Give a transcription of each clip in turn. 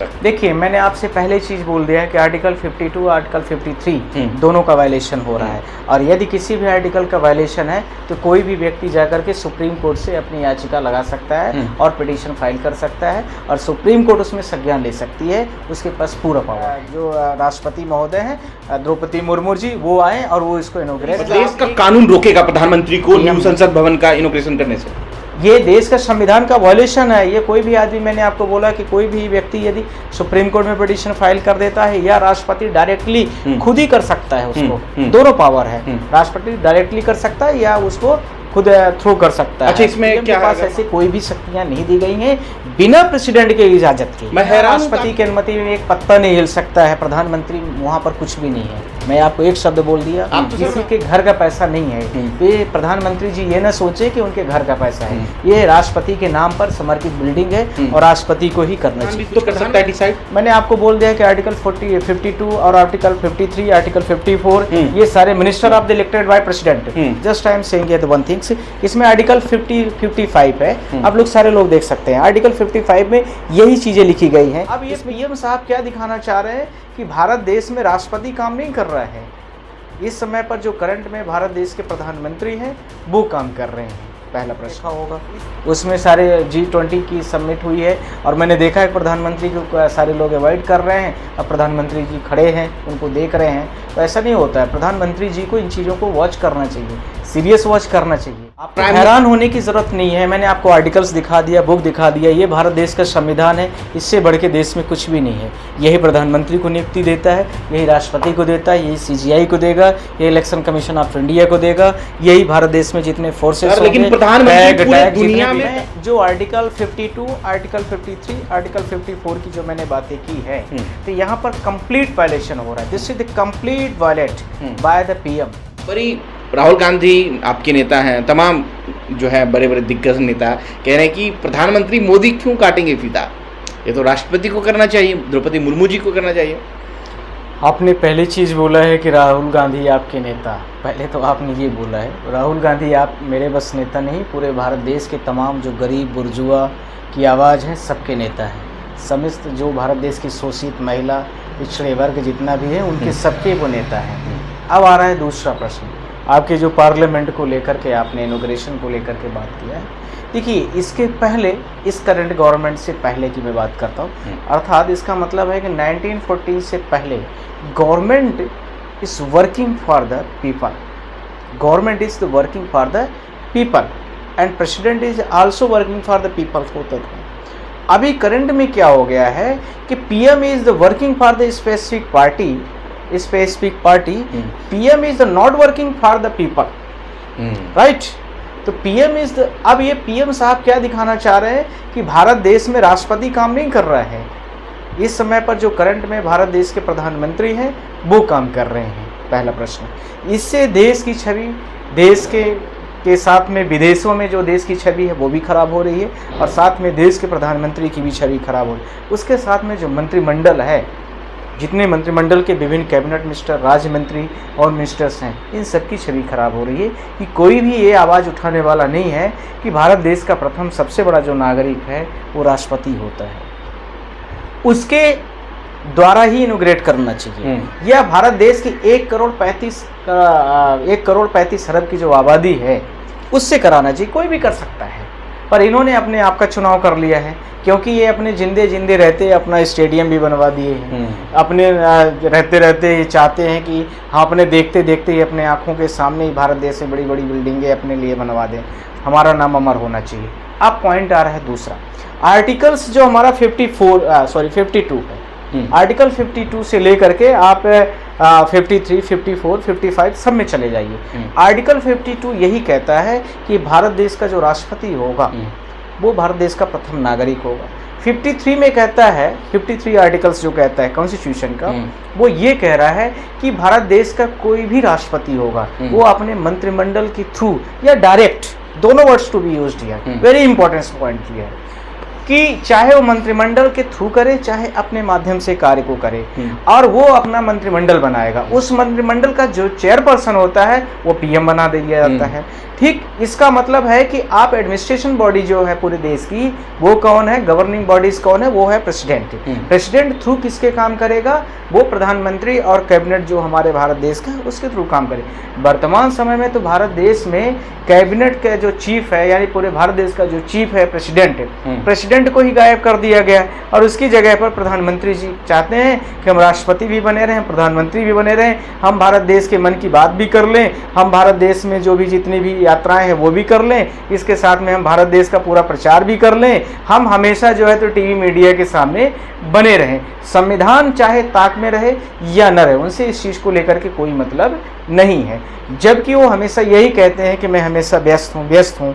देखिए, मैंने आपसे पहले चीज़ बोल दिया है कि आर्टिकल 52, आर्टिकल 53 दोनों का वायलेशन हो रहा है। और यदि किसी भी आर्टिकल का वायलेशन है तो कोई भी व्यक्ति जाकर के सुप्रीम कोर्ट से अपनी याचिका लगा सकता है और पिटीशन फाइल कर सकता है और सुप्रीम कोर्ट उसमें संज्ञान ले सकती है। उसके पास पूरा पावर है। जो राष्ट्रपति महोदय हैं द्रौपदी मुर्मू जी, वो आए और वो इसको इनॉग्रेट। देश का कानून रोकेगा प्रधानमंत्री को न्यू संसद भवन का इनॉग्रेशन करने से? ये देश का संविधान का वॉयलेशन है। ये कोई भी आदमी, मैंने आपको बोला कि कोई भी व्यक्ति यदि सुप्रीम कोर्ट में पिटीशन फाइल कर देता है या राष्ट्रपति डायरेक्टली खुद ही कर सकता है उसको, दोनों पावर है। राष्ट्रपति डायरेक्टली कर सकता है या उसको खुद थ्रू कर सकता है। अच्छा, इसमें क्या पास ऐसी कोई भी शक्तियां नहीं दी गई हैं बिना प्रेसिडेंट के इजाजत के। मैं हैरान, राष्ट्रपति की अनुमति में एक पत्ता नहीं हिल सकता है। प्रधानमंत्री वहां पर कुछ भी नहीं है। मैं आपको एक शब्द बोल दिया, किसी के घर का पैसा नहीं है। ये प्रधानमंत्री जी ये ना सोचे कि उनके घर का पैसा है। ये राष्ट्रपति के नाम पर समर्पित बिल्डिंग है और राष्ट्रपति को ही करना चाहिए। तो कर सकता है डिसाइड। मैंने आपको बोल दिया कि आर्टिकल 52 और आर्टिकल 53, आर्टिकल 54 ये सारे minister of the elected by president. Just I am saying the one things. इसमें आर्टिकल 55 है। आप लोग सारे लोग देख सकते हैं आर्टिकल 55 में यही चीजें लिखी गई हैं। अब ये पीएम साहब क्या दिखाना चाह रहे हैं कि भारत देश में राष्ट्रपति काम नहीं कर रहा है। इस समय पर जो करंट में भारत देश के प्रधानमंत्री हैं वो काम कर रहे हैं। पहला प्रश्न होगा, उसमें सारे G20 की समिट हुई है और मैंने देखा है प्रधानमंत्री को सारे लोग अवॉइड कर रहे हैं। अब प्रधानमंत्री जी खड़े हैं, उनको देख रहे हैं। तो ऐसा नहीं होता है। प्रधानमंत्री जी को इन चीज़ों को वॉच करना चाहिए, सीरियस वॉच करना चाहिए। आपको हैरान होने की जरूरत नहीं है। मैंने आपको आर्टिकल्स दिखा दिया, बुक दिखा दिया। ये भारत देश का संविधान है। इससे बढ़ के देश में कुछ भी नहीं है। यही प्रधानमंत्री को नियुक्ति देता है, यही राष्ट्रपति को देता है, यही CGI को देगा, यही इलेक्शन कमीशन ऑफ इंडिया को देगा, यही भारत देश में जितने फोर्सेस। लेकिन प्रधानमंत्री पूरे दुनिया में जो आर्टिकल 52, आर्टिकल 53, आर्टिकल 54 की जो मैंने बातें की है, तो यहाँ पर कंप्लीट वायलेशन हो रहा है। This is the complete violate by the PM। बड़ी राहुल गांधी आपके नेता हैं, तमाम जो है बड़े बड़े दिग्गज नेता कह रहे हैं कि प्रधानमंत्री मोदी क्यों काटेंगे फीता, ये तो राष्ट्रपति को करना चाहिए, द्रौपदी मुर्मू जी को करना चाहिए। आपने पहली चीज़ बोला है कि राहुल गांधी आपके नेता। पहले तो आपने ये बोला है राहुल गांधी आप मेरे बस नेता नहीं, पूरे भारत देश के तमाम जो गरीब बुर्जुआ की आवाज़ है सबके नेता हैं। समस्त जो भारत देश की शोषित महिला, पिछड़े वर्ग जितना भी है उनके सबके वो नेता हैं। अब आ रहा है दूसरा प्रश्न, आपके जो पार्लियामेंट को लेकर के आपने इनॉग्रेशन को लेकर के बात किया है। देखिए, इसके पहले, इस करंट गवर्नमेंट से पहले की मैं बात करता हूँ, अर्थात इसका मतलब है कि 1914 से पहले government is working for the people. Government is the working for the people and president is also working for the people होता था। अभी करंट में क्या हो गया है कि PM is the working for the specific party, PM is the not working for the people, right. तो PM इज द, अब ये PM साहब क्या दिखाना चाह रहे हैं कि भारत देश में राष्ट्रपति काम नहीं कर रहा है। इस समय पर जो करंट में भारत देश के प्रधानमंत्री हैं वो काम कर रहे हैं। पहला प्रश्न, इससे देश की छवि, देश के साथ में विदेशों में जो देश की छवि है वो भी खराब हो रही है और साथ में देश के प्रधानमंत्री की भी छवि खराब हो रही है। उसके साथ में जो मंत्रिमंडल है, जितने मंत्रिमंडल के विभिन्न कैबिनेट मिनिस्टर, राज्य मंत्री और मिनिस्टर्स हैं, इन सब की छवि खराब हो रही है कि कोई भी ये आवाज़ उठाने वाला नहीं है कि भारत देश का प्रथम सबसे बड़ा जो नागरिक है वो राष्ट्रपति होता है, उसके द्वारा ही इनॉग्रेट करना चाहिए। या भारत देश की 1 करोड़ 35 अरब की जो आबादी है उससे कराना चाहिए। कोई भी कर सकता है, पर इन्होंने अपने आप का चुनाव कर लिया है क्योंकि ये अपने जिंदे रहते अपना स्टेडियम भी बनवा दिए हैं। अपने रहते ये चाहते हैं कि हम अपने देखते ही अपने आंखों के सामने ही भारत देश में बड़ी बड़ी बिल्डिंगें अपने लिए बनवा दें, हमारा नाम अमर होना चाहिए। अब पॉइंट आ रहा है दूसरा, आर्टिकल्स जो हमारा 52 है। आर्टिकल 52 से लेकर के आप 53, 54, 55 सब में चले जाइए। आर्टिकल 52 यही कहता है कि भारत देश का जो राष्ट्रपति होगा वो भारत देश का प्रथम नागरिक होगा। 53 में कहता है, 53 आर्टिकल्स जो कहता है कॉन्स्टिट्यूशन का, वो ये कह रहा है कि भारत देश का कोई भी राष्ट्रपति होगा वो अपने मंत्रिमंडल के थ्रू या डायरेक्ट, दोनों words to be used here, very important point किया है कि चाहे वो मंत्रिमंडल के थ्रू करे चाहे अपने माध्यम से कार्य को करे, और वो अपना मंत्रिमंडल बनाएगा। उस मंत्रिमंडल का जो चेयरपर्सन होता है वो PM बना दिया जाता है। ठीक इसका मतलब है कि आप एडमिनिस्ट्रेशन बॉडी जो है पूरे देश की, वो कौन है, गवर्निंग बॉडीज कौन है, वो है प्रेसिडेंट। प्रेसिडेंट थ्रू किसके काम करेगा, वो प्रधानमंत्री और कैबिनेट जो हमारे भारत देश का है उसके थ्रू काम करे। वर्तमान समय में तो भारत देश में कैबिनेट का जो चीफ है, यानी पूरे भारत देश का जो चीफ है प्रेसिडेंट को ही गायब कर दिया गया और उसकी जगह पर प्रधानमंत्री जी चाहते हैं कि हम राष्ट्रपति भी बने रहें, प्रधानमंत्री भी बने रहें, हम भारत देश के मन की बात भी कर लें, हम भारत देश में जो भी जितनी भी यात्राएं हैं वो भी कर लें, इसके साथ में हम भारत देश का पूरा प्रचार भी कर लें, हम हमेशा जो है तो टीवी मीडिया के सामने बने रहें। संविधान चाहे ताक में रहे या न रहे, उनसे इस चीज़ को लेकर के कोई मतलब नहीं है, जबकि वो हमेशा यही कहते हैं कि मैं हमेशा व्यस्त हूँ।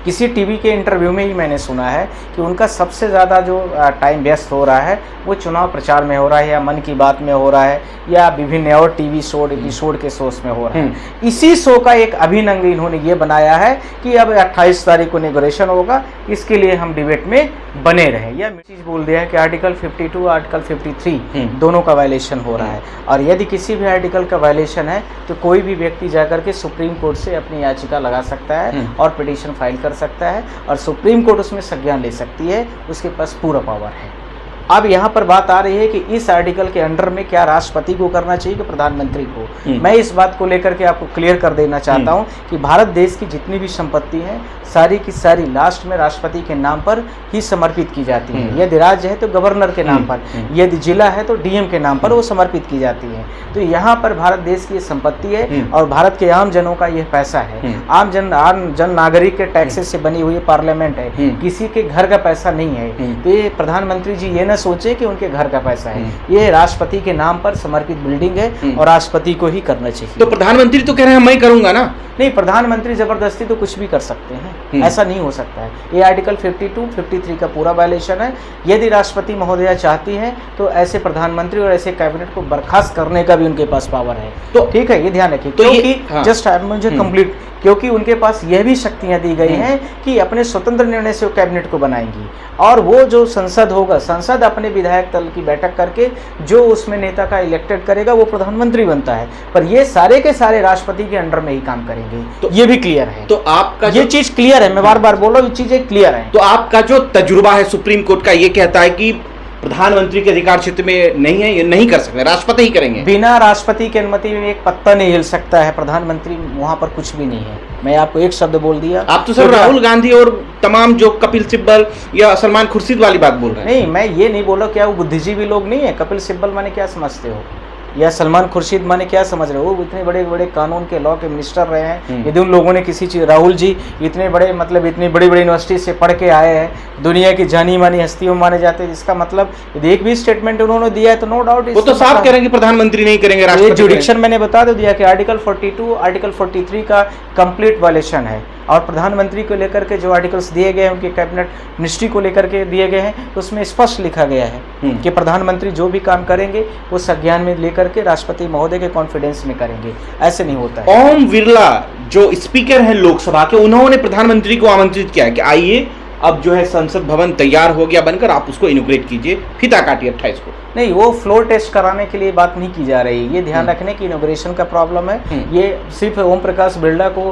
किसी टीवी के इंटरव्यू में ही मैंने सुना है कि उनका सबसे ज़्यादा जो टाइम व्यस्त हो रहा है वो चुनाव प्रचार में हो रहा है, या मन की बात में हो रहा है, या विभिन्न और टीवी शो एपिसोड के शोज में हो रहा है। इसी शो का एक अभिन्न अंग इन्होंने ये बनाया है कि अब 28 तारीख को इनॉग्रेशन होगा, इसके लिए हम डिबेट में बने रहें। या चीज़ बोल दिया है कि आर्टिकल 52 आर्टिकल 53 दोनों का वायलेशन हो रहा है, और यदि किसी भी आर्टिकल का वायलेशन है तो कोई भी व्यक्ति जाकर के सुप्रीम कोर्ट से अपनी याचिका लगा सकता है और पिटीशन फाइल कर सकता है, और सुप्रीम कोर्ट उसमें संज्ञान ले सकती है, उसके पास पूरा पावर है। अब यहाँ पर बात आ रही है कि इस आर्टिकल के अंडर में क्या राष्ट्रपति को करना चाहिए कि प्रधानमंत्री को। मैं इस बात को लेकर के आपको क्लियर कर देना चाहता हूँ कि भारत देश की जितनी भी संपत्ति है सारी की सारी लास्ट में राष्ट्रपति के नाम पर ही समर्पित की जाती है। यदि राज्य है तो गवर्नर के नाम पर, यदि जिला है तो डीएम के नाम पर वो समर्पित की जाती है। तो यहाँ पर भारत देश की संपत्ति है और भारत के आम जनों का यह पैसा है, आम जन नागरिक के टैक्सेस से बनी हुई पार्लियामेंट है, किसी के घर का पैसा नहीं है। तो ये प्रधानमंत्री जी ये न सोचे कि उनके घर का पैसा है, ये राष्ट्रपति के नाम पर समर्पित बिल्डिंग है और राष्ट्रपति को ही करना चाहिए। तो प्रधानमंत्री तो कह रहे हैं मैं करूंगा ना। नहीं, प्रधानमंत्री जबरदस्ती तो कुछ भी कर सकते हैं, ऐसा नहीं हो सकता है। ये आर्टिकल 52, 53 का पूरा वायलेशन है। यदि राष्ट्रपति महोदया चाहती हैं तो ऐसे प्रधानमंत्री और ऐसे कैबिनेट को बर्खास्त करने का भी उनके पास पावर है। तो ठीक है, ये ध्यान रखिए। तो क्योंकि जस्ट मुझे कंप्लीट, क्योंकि उनके पास यह भी शक्तियां दी गई हैं कि अपने स्वतंत्र निर्णय से वो कैबिनेट को बनाएंगी, और वो जो संसद होगा, संसद अपने विधायक दल की बैठक करके जो उसमें नेता का इलेक्टेड करेगा वो प्रधानमंत्री बनता है। पर ये सारे के सारे राष्ट्रपति के अंडर में ही काम करेंगे, तो ये भी क्लियर है। तो आपका ये चीज क्लियर है, मैं बार बार बोल रहा हूँ, ये चीजें क्लियर है। तो आपका जो तजुर्बा है सुप्रीम कोर्ट का ये कहता है कि प्रधानमंत्री के अधिकार क्षेत्र में नहीं है, ये नहीं कर सकते, राष्ट्रपति ही करेंगे। बिना राष्ट्रपति की अनुमति में एक पत्ता नहीं हिल सकता है, प्रधानमंत्री वहां पर कुछ भी नहीं है। मैं आपको एक शब्द बोल दिया। आप तो सर राहुल गांधी और तमाम जो कपिल सिब्बल या सलमान खुर्शीद वाली बात बोल रहे हैं। नहीं, मैं ये नहीं बोला, क्या वो बुद्धिजीवी लोग नहीं है? कपिल सिब्बल माने क्या समझते हो, या सलमान खुर्शीद माने क्या समझ रहे हो? वो इतने बड़े बड़े कानून के लॉ के मिनिस्टर रहे हैं। यदि उन लोगों ने किसी चीज, राहुल जी इतने बड़े मतलब इतनी बड़ी बड़ी यूनिवर्सिटी से पढ़ के आए हैं, दुनिया की जानी मानी हस्तियों माने जाते हैं, इसका मतलब यदि एक भी स्टेटमेंट उन्होंने दिया है तो नो डाउट वो तो साफ कह रहे हैं कि प्रधानमंत्री नहीं करेंगे, राष्ट्रपति। जुडिक्शन मैंने बता दो दिया कि आर्टिकल 42 आर्टिकल 43 का कंप्लीट वायलेशन है, और प्रधानमंत्री को लेकर के जो आर्टिकल्स दिए गए हैं उनके कैबिनेट मिनिस्ट्री को लेकर के दिए गए हैं, तो उसमें स्पष्ट लिखा गया है कि प्रधानमंत्री जो भी काम करेंगे वो संज्ञान में लेकर के राष्ट्रपति महोदय के कॉन्फिडेंस में करेंगे। ऐसे नहीं होता है। ओम बिरला जो स्पीकर हैं लोकसभा के, उन्होंने प्रधानमंत्री को आमंत्रित किया कि आइए अब जो है संसद भवन तैयार हो गया बनकर, आप उसको इनॉग्रेट कीजिए, फीता काटिए 28 को। नहीं, वो फ्लोर टेस्ट कराने के लिए बात नहीं की जा रही। ये ध्यान रखने की इनॉग्रेशन का प्रॉब्लम है। ये सिर्फ ओम प्रकाश बिरला को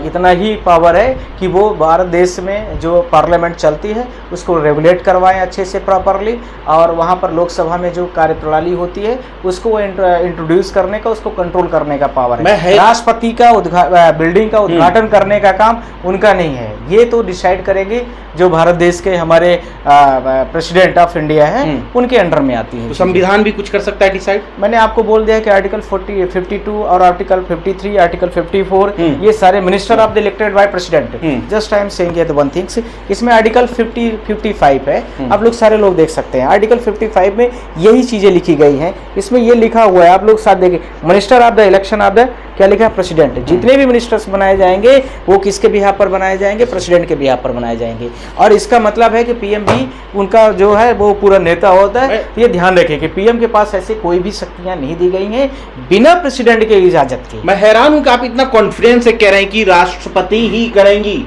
इतना ही पावर है कि वो भारत देश में जो पार्लियामेंट चलती है उसको रेगुलेट करवाएं अच्छे से प्रॉपरली, और वहाँ पर लोकसभा में जो कार्यप्रणाली होती है उसको वो इंट्रोड्यूस करने का, उसको कंट्रोल करने का पावर है। राष्ट्रपति का बिल्डिंग का उद्घाटन करने का काम उनका नहीं है। ये तो डिसाइड करेंगे जो भारत देश के हमारे प्रेसिडेंट ऑफ इंडिया हैं, उनके अंडर में आती है। तो संविधान भी कुछ कर सकता है डिसाइड। मैंने आपको बोल दिया कि आर्टिकल 52 और आर्टिकल 53, आर्टिकल 54 ये सारे minister of the elected by president. Just I am saying the one things. इसमें आर्टिकल 55 है, आप लोग सारे लोग देख सकते हैं। आर्टिकल 55 में यही चीजें लिखी गई हैं। इसमें ये लिखा हुआ है, आप लोग साथ देखिए, minister of the election of the, क्या लिखा है, प्रेसिडेंट। जितने भी मिनिस्टर्स बनाए जाएंगे वो किसके बिहाफ पर बनाए जाएंगे? प्रेसिडेंट के बिहाफ पर बनाए जाएंगे। और इसका मतलब है कि पीएम भी उनका जो है वो पूरा नेता होता है। ये ध्यान रखें कि पीएम के पास ऐसे कोई भी शक्तियां नहीं दी गई हैं बिना प्रेसिडेंट के इजाजत के। मैं हैरान हूं कि आप इतना कॉन्फिडेंस से कह रहे हैं कि राष्ट्रपति ही करेंगी।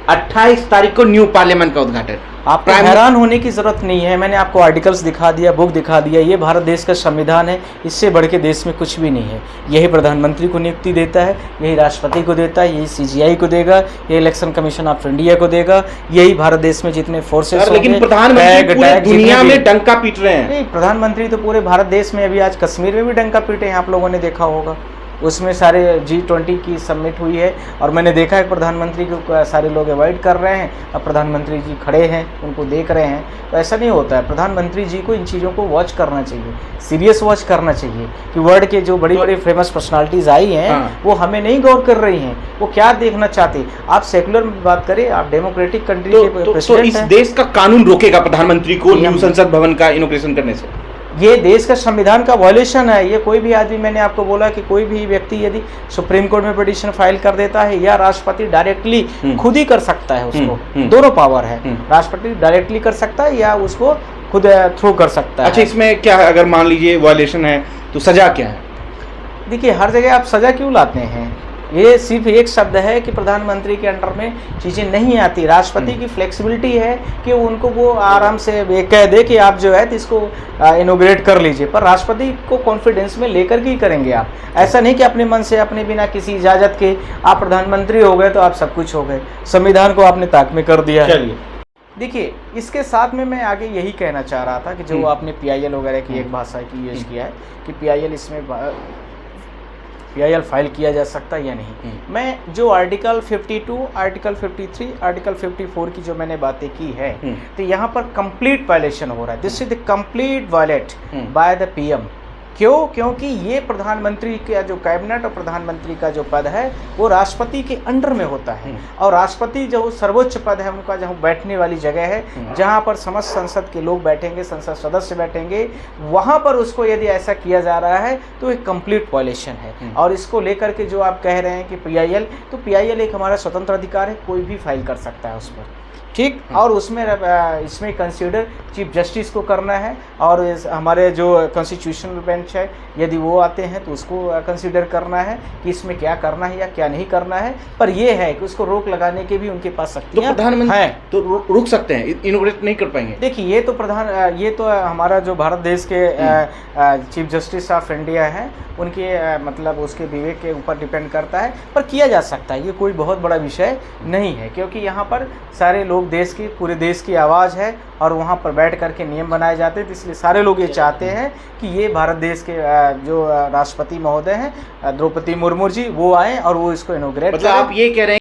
28 तारीख को न्यू पार्लियामेंट का उद्घाटन। आपको हैरान होने की जरूरत नहीं है, मैंने आपको आर्टिकल्स दिखा दिया, बुक दिखा दिया, ये भारत देश का संविधान है, इससे बढ़ के देश में कुछ भी नहीं है। यही प्रधानमंत्री को नियुक्ति देता है, यही राष्ट्रपति को देता है, यही CGI को देगा, यही इलेक्शन कमीशन ऑफ इंडिया को देगा, यही भारत देश में जितने फोर्सेस। लेकिन प्रधानमंत्री पूरे दुनिया में डंका पीट रहे हैं। नहीं, प्रधानमंत्री तो पूरे भारत देश में, अभी आज कश्मीर में भी डंका पीटे हैं, आप लोगों ने देखा होगा। उसमें सारे G20 की समिट हुई है और मैंने देखा है प्रधानमंत्री को सारे लोग अवॉइड कर रहे हैं। अब प्रधानमंत्री जी खड़े हैं, उनको देख रहे हैं, तो ऐसा नहीं होता है। प्रधानमंत्री जी को इन चीज़ों को वॉच करना चाहिए, सीरियस वॉच करना चाहिए कि वर्ल्ड के जो बड़ी बड़ी फेमस पर्सनालिटीज़ आई हैं, हाँ। वो हमें नहीं गौर कर रही हैं, वो क्या देखना चाहते। आप सेकुलर में बात करें, आप डेमोक्रेटिक कंट्री के प्रेसिडेंट इस हैं। देश का कानून रोकेगा प्रधानमंत्री को न्यू संसद भवन का इनॉग्रेशन करने से? ये देश का संविधान का वायलेशन है। ये कोई भी आदमी, मैंने आपको बोला कि कोई भी व्यक्ति यदि सुप्रीम कोर्ट में पिटीशन फाइल कर देता है या राष्ट्रपति डायरेक्टली खुद ही कर सकता है, उसको दोनों पावर है। राष्ट्रपति डायरेक्टली कर सकता है या उसको खुद थ्रू कर सकता है। अच्छा, इसमें क्या है, अगर मान लीजिए वायलेशन है तो सजा क्या है? देखिए, हर जगह आप सजा क्यों लाते हैं? ये सिर्फ एक शब्द है कि प्रधानमंत्री के अंडर में चीज़ें नहीं आती। राष्ट्रपति की फ्लेक्सिबिलिटी है कि उनको वो आराम से कह दे कि आप जो है तो इसको इनोग्रेट कर लीजिए, पर राष्ट्रपति को कॉन्फिडेंस में लेकर के ही करेंगे आप। ऐसा नहीं कि अपने मन से, अपने बिना किसी इजाज़त के आप प्रधानमंत्री हो गए तो आप सब कुछ हो गए। संविधान को आपने ताक में कर दिया है। देखिए, इसके साथ में मैं आगे यही कहना चाह रहा था कि जो आपने PIL वगैरह की एक भाषा की यूज़ किया है कि PIL इसमें PIL फाइल किया जा सकता है या नहीं। मैं जो आर्टिकल 52, आर्टिकल 53, आर्टिकल 54 की जो मैंने बातें की है, तो यहाँ पर कंप्लीट वायलेशन हो रहा है। This is the complete violate by the PM। क्यों? क्योंकि ये प्रधानमंत्री का जो कैबिनेट और प्रधानमंत्री का जो पद है वो राष्ट्रपति के अंडर में होता है, और राष्ट्रपति जो सर्वोच्च पद है उनका, जहाँ बैठने वाली जगह है, जहाँ पर समस्त संसद के लोग बैठेंगे, संसद सदस्य बैठेंगे, वहाँ पर उसको यदि ऐसा किया जा रहा है तो एक कंप्लीट वायलेशन है। और इसको लेकर के जो आप कह रहे हैं कि PIL, तो PIL एक हमारा स्वतंत्र अधिकार है, कोई भी फाइल कर सकता है उस पर, ठीक। और उसमें इसमें कंसीडर चीफ जस्टिस को करना है, और हमारे जो कॉन्स्टिट्यूशनल बेंच है यदि वो आते हैं तो उसको कंसीडर करना है कि इसमें क्या करना है या क्या नहीं करना है। पर ये है कि उसको रोक लगाने के भी उनके पास शक्तियां तो प्रधानमंत्री हैं, तो रुक सकते हैं, इनोग्रेट नहीं कर पाएंगे। देखिए, ये तो हमारा जो भारत देश के चीफ जस्टिस ऑफ इंडिया है, उनके मतलब उसके विवेक के ऊपर डिपेंड करता है, पर किया जा सकता है। ये कोई बहुत बड़ा विषय नहीं है, क्योंकि यहाँ पर सारे लोग देश की, पूरे देश की आवाज़ है और वहाँ पर बैठ करके नियम बनाए जाते हैं। तो इसलिए सारे लोग ये चाहते हैं कि ये भारत देश के जो राष्ट्रपति महोदय हैं द्रौपदी मुर्मू जी, वो आए और वो इसको इनोग्रेट मतलब आप ये कह रहे हैं